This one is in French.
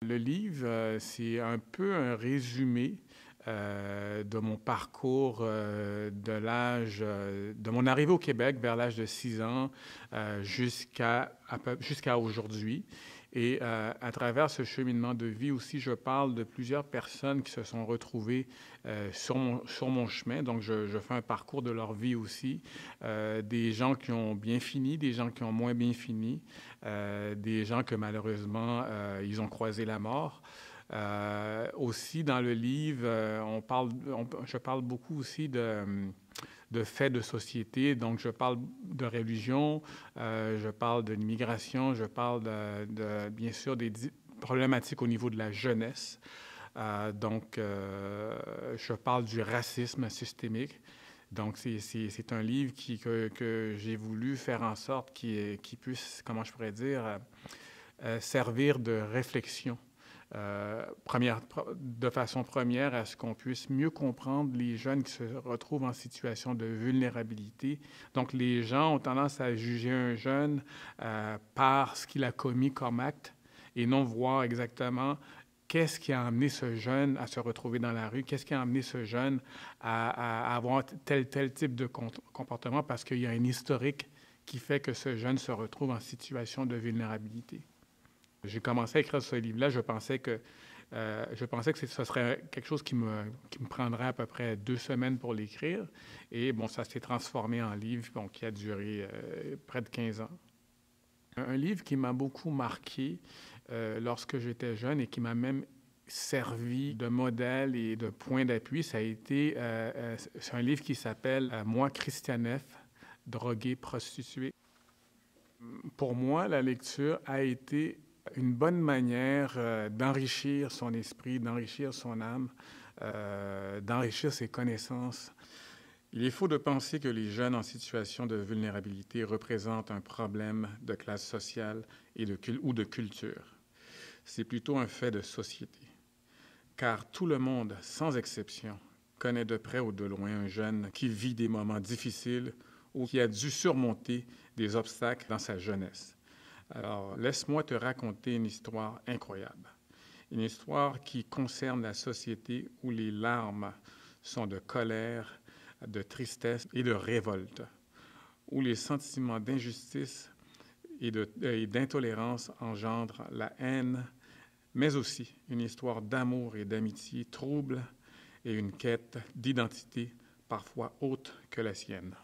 Le livre, c'est un peu un résumé de mon parcours de mon arrivée au Québec vers l'âge de 6 ans jusqu'à aujourd'hui. Et à travers ce cheminement de vie aussi, je parle de plusieurs personnes qui se sont retrouvées sur mon chemin. Donc, je fais un parcours de leur vie aussi. Des gens qui ont bien fini, des gens qui ont moins bien fini, des gens que malheureusement, ils ont croisé la mort. Aussi, dans le livre, je parle beaucoup aussi de faits de société. Donc, je parle de religion, je parle de l'immigration, je parle bien sûr, des problématiques au niveau de la jeunesse. Je parle du racisme systémique. Donc, c'est un livre que j'ai voulu faire en sorte qu'il puisse, comment je pourrais dire, servir de réflexion. De façon première, à ce qu'on puisse mieux comprendre les jeunes qui se retrouvent en situation de vulnérabilité. Donc, les gens ont tendance à juger un jeune par ce qu'il a commis comme acte et non voir exactement qu'est-ce qui a amené ce jeune à se retrouver dans la rue, qu'est-ce qui a amené ce jeune à avoir tel type de comportement, parce qu'il y a un historique qui fait que ce jeune se retrouve en situation de vulnérabilité. J'ai commencé à écrire ce livre-là, je pensais que ce serait quelque chose qui me prendrait à peu près 2 semaines pour l'écrire. Et bon, ça s'est transformé en livre qui a duré près de 15 ans. Un livre qui m'a beaucoup marqué lorsque j'étais jeune et qui m'a même servi de modèle et de point d'appui, c'est un livre qui s'appelle « Moi, Christianeff, drogué, prostitué ». Pour moi, la lecture a été une bonne manière d'enrichir son esprit, d'enrichir son âme, d'enrichir ses connaissances. Il est faux de penser que les jeunes en situation de vulnérabilité représentent un problème de classe sociale ou de culture. C'est plutôt un fait de société. Car tout le monde, sans exception, connaît de près ou de loin un jeune qui vit des moments difficiles ou qui a dû surmonter des obstacles dans sa jeunesse. Alors, laisse-moi te raconter une histoire incroyable. Une histoire qui concerne la société où les larmes sont de colère, de tristesse et de révolte, où les sentiments d'injustice et d'intolérance engendrent la haine, mais aussi une histoire d'amour et d'amitié trouble et une quête d'identité parfois haute que la sienne.